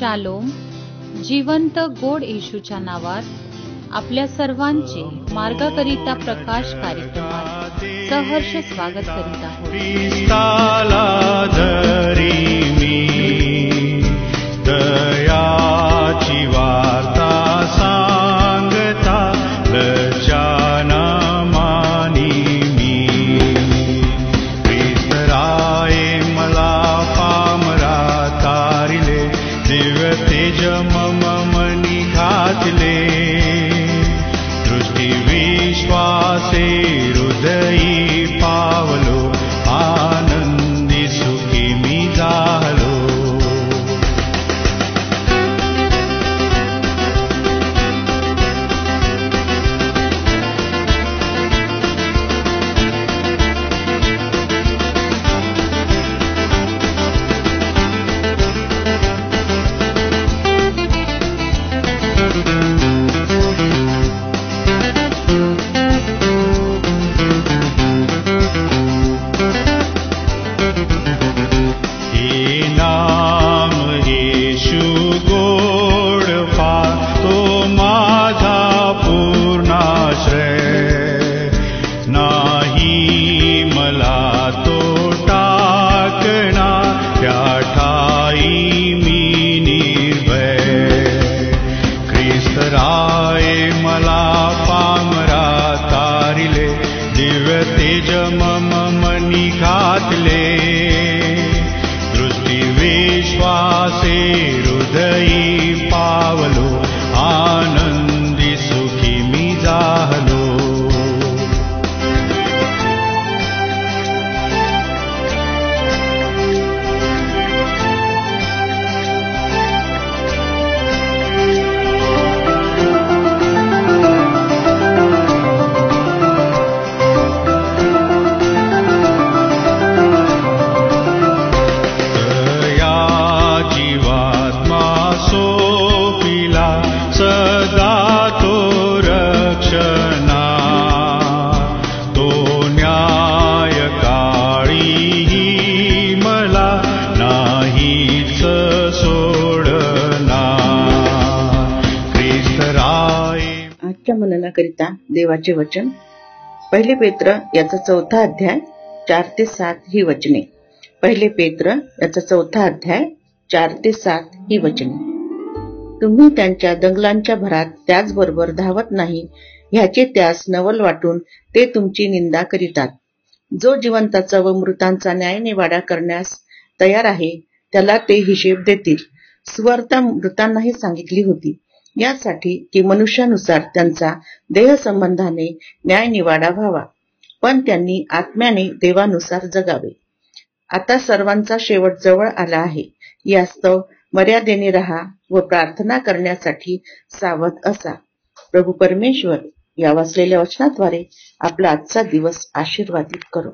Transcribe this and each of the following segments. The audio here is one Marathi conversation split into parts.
शालोम. जिवंत गोड येशूच्या नावात आपल्या सर्वांचे मार्गाकरिता प्रकाश कार्यक्रमात सहर्ष स्वागत करीत आहोत. ख्रिस्ताला धरी मी दयाची वार्ता सांगता लज्जाना मानी मी. ख्रिस्त राये मला पामरा तारिले दिव्य तेज मम मनी घातले. दृष्टी विश्वासे हृदयी पावलो आनंदी सुखी मी झालो. दृष्टी विश्वासे हृदयी पावलो आनंदी सुखी मी झालो. मननाकरिता देवाचे वचन पहिले पेत्र याचा 4था अध्याय 4 ते 7 ही वचने. पहिले पेत्र याचा 4था अध्याय 4 ते 7 ही वचने. तुम्ही त्यांच्या दंगलांच्या भरात त्याचबरोबर धावत नाही ह्याचे त्यास नवल वाटून ते तुमची निंदा करीतात. जो जिवंताचा व मृतांचा न्यायनिवाडा करण्यास तयार आहे त्याला ते हिशेब देतील. सुवार्ता मृतांनाही सांगितली होती यासाठी की मनुष्यानुसार त्यांचा देह संबंधाने न्यायनिवाडा व्हावा, पण त्यांनी आत्म्याने देवानुसार जगावे. आता सर्वांचा शेवट जवळ आला आहे. यास्तव मर्यादेने राहा व प्रार्थना करण्यासाठी सावध असा. प्रभू परमेश्वर या वाचलेल्या वचनाद्वारे आपला आजचा दिवस आशीर्वादित करो.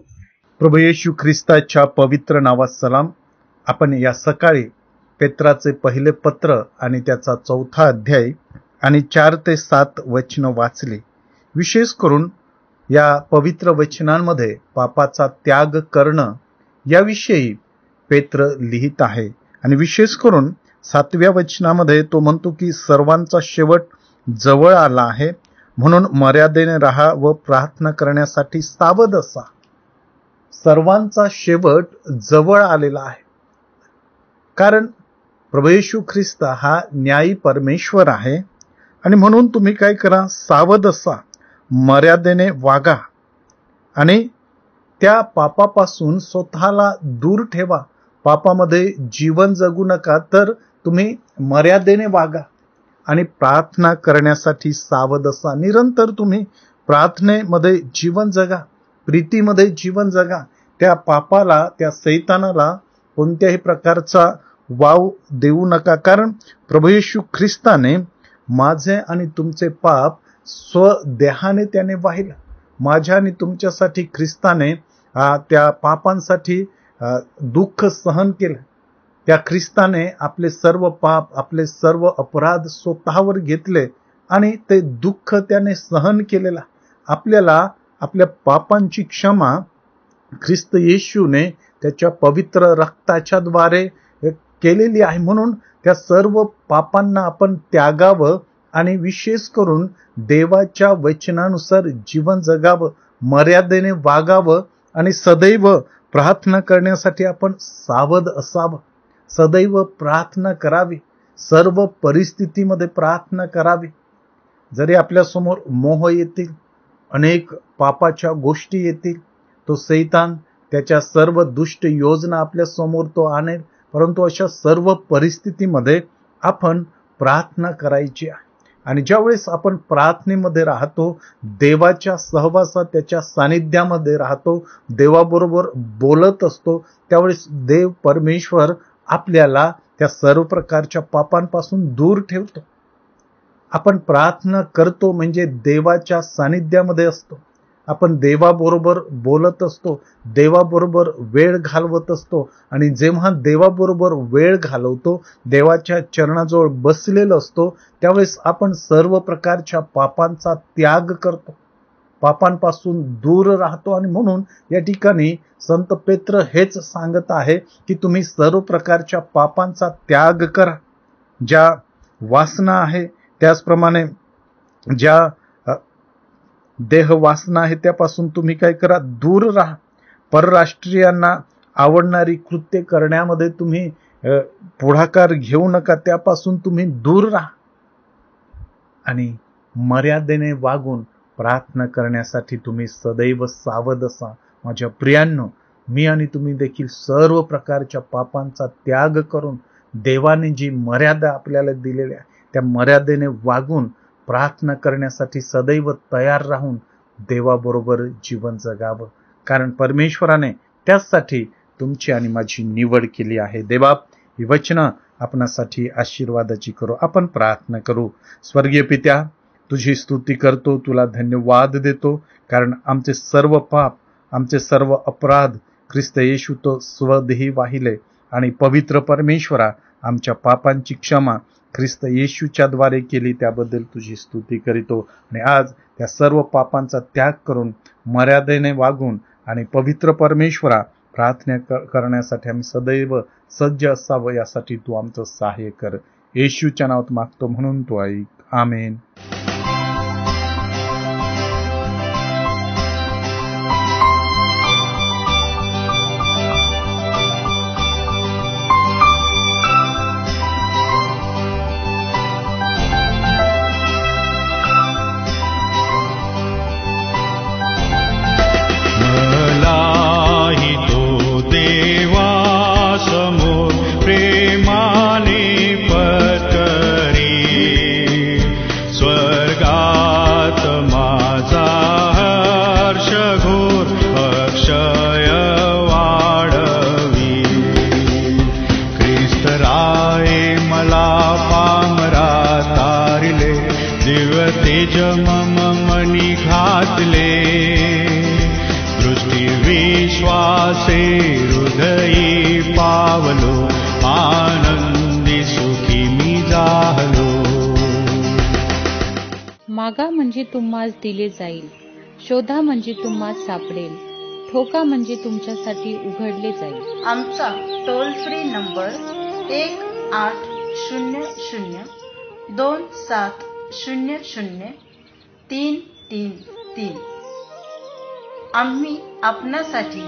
प्रभू येशू ख्रिस्ताच्या पवित्र नावात सलाम. आपण या सकाळी पेत्राचे पहिले पत्र आणि त्याचा 4था अध्याय आणि 4 ते 7 वचन वाचले. विशेष करून या पवित्र वचनांमध्ये पापाचा त्याग करणं याविषयी पेत्र लिहित आहे. आणि विशेष करून 7व्या वचनामध्ये तो म्हणतो की सर्वांचा शेवट जवळ आला आहे, म्हणून मर्यादेने राहा व प्रार्थना करण्यासाठी सावध असा. सर्वांचा शेवट जवळ आलेला आहे, कारण प्रभू येशू ख्रिस्त हा न्यायी परमेश्वर आहे. आणि म्हणून तुम्ही काय करा, सावध असा, मर्यादेने वागा आणि त्या पापापासून स्वतःला दूर ठेवा. पापामध्ये जीवन जगू नका, तर तुम्ही मर्यादेने वागा आणि प्रार्थना करण्यासाठी सावध असा. निरंतर तुम्ही प्रार्थनेमध्ये जीवन जगा, प्रीतीमध्ये जीवन जगा. त्या पापाला, त्या शैतानाला कोणत्याही प्रकारचा वाव देऊ नका, कारण प्रभू येशू ख्रिस्ताने माझे आणि तुमचे पाप स्वदेहाने त्याने वाहिलं. माझ्या आणि तुमच्यासाठी ख्रिस्ताने त्या पापांसाठी दुःख सहन केलं. त्या ख्रिस्ताने आपले सर्व पाप, आपले सर्व अपराध स्वतःवर घेतले आणि ते दुःख त्याने सहन केलेला. आपल्याला आपल्या पापांची क्षमा ख्रिस्त येशूने त्याच्या पवित्र रक्ताच्या द्वारे केलेली आहे. म्हणून त्या सर्व पापांना आपण त्यागावं आणि विशेष करून देवाच्या वचनानुसार जीवन जगावं, मर्यादेने वागावं आणि सदैव प्रार्थना करण्यासाठी आपण सावध असावं. सदैव प्रार्थना करावी, सर्व परिस्थितीमध्ये प्रार्थना करावी. जरी आपल्यासमोर मोह येतील, अनेक पापाच्या गोष्टी येतील, तो शैतान त्याच्या सर्व दुष्ट योजना आपल्या समोर तो आणेल, परंतु अशा सर्व परिस्थितीमध्ये आपण प्रार्थना करायची आहे. आणि ज्यावेळेस आपण प्रार्थनेमध्ये राहतो, देवाच्या सहवासात, त्याच्या सानिध्यामध्ये राहतो, देवाबरोबर बोलत असतो, त्यावेळेस देव परमेश्वर आपल्याला त्या सर्व प्रकारच्या पापांपासून दूर ठेवतो. आपण प्रार्थना करतो म्हणजे देवाच्या सानिध्यामध्ये असतो, आपण देवाबरोबर बोलत असतो, देवाबरोबर वेळ घालवत असतो. आणि जेव्हा देवाबरोबर वेळ घालवतो, देवाच्या चरणाजवळ बसलेलो असतो, त्यावेळेस आपण सर्व प्रकारच्या पापांचा त्याग करतो, पापांपासून दूर राहतो. आणि म्हणून या ठिकाणी संत पेत्र हेच सांगत आहे की तुम्ही सर्व प्रकारच्या पापांचा त्याग करा. ज्या वासना आहे, त्याचप्रमाणे ज्या देह वासना आहे, त्यापासून तुम्ही काय करा, दूर राहा. परराष्ट्रीयांना आवडणारी कृत्य करण्यामध्ये तुम्ही पुढाकार घेऊ नका, त्यापासून तुम्ही दूर राहा. आणि मर्यादेने वागून प्रार्थना करण्यासाठी तुम्ही सदैव सावध असा. माझ्या प्रियांनो, मी आणि तुम्ही देखील सर्व प्रकारच्या पापांचा त्याग करून देवाने जी मर्यादा आपल्याला दिलेली आहे, त्या मर्यादेने वागून प्रार्थना करण्यासाठी सदैव तयार राहून देवाबरोबर जीवन जगावं. कारण परमेश्वराने त्यासाठी तुमची आणि माझी निवड केली आहे. देवा, ही वचनं आपणासाठी आशीर्वादाची करो. आपण प्रार्थना करू. स्वर्गीय पित्या, तुझी स्तुती करतो, तुला धन्यवाद देतो, कारण आमचे सर्व पाप, आमचे सर्व अपराध ख्रिस्त येशू तो स्वदेही वाहिले. आणि पवित्र परमेश्वरा, आमच्या पापांची क्षमा ख्रिस्त येशूच्या द्वारे केली, त्याबद्दल तुझी स्तुती करीतो. आणि आज त्या सर्व पापांचा त्याग करून मर्यादेने वागून आणि पवित्र परमेश्वरा प्रार्थना करण्यासाठी आम्ही सदैव सज्ज असावं, यासाठी तू आमचं सहाय्य कर. येशूच्या नावात मागतो म्हणून तू ऐक. आमेन. मनी घातले दृष्टी विश्वासे हृदयी पावलो आनंदी सुखी मी जाहलो. मागा म्हणजे तुम्हास दिले जाईल, शोधा म्हणजे तुम्हास सापडेल, ठोका म्हणजे तुमच्यासाठी उघडले जाईल. आमचा टोल फ्री नंबर 1-800-2700-333. आम्ही आपणासाठी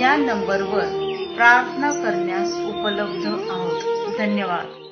या नंबरवर प्रार्थना करण्यास उपलब्ध आहोत. धन्यवाद.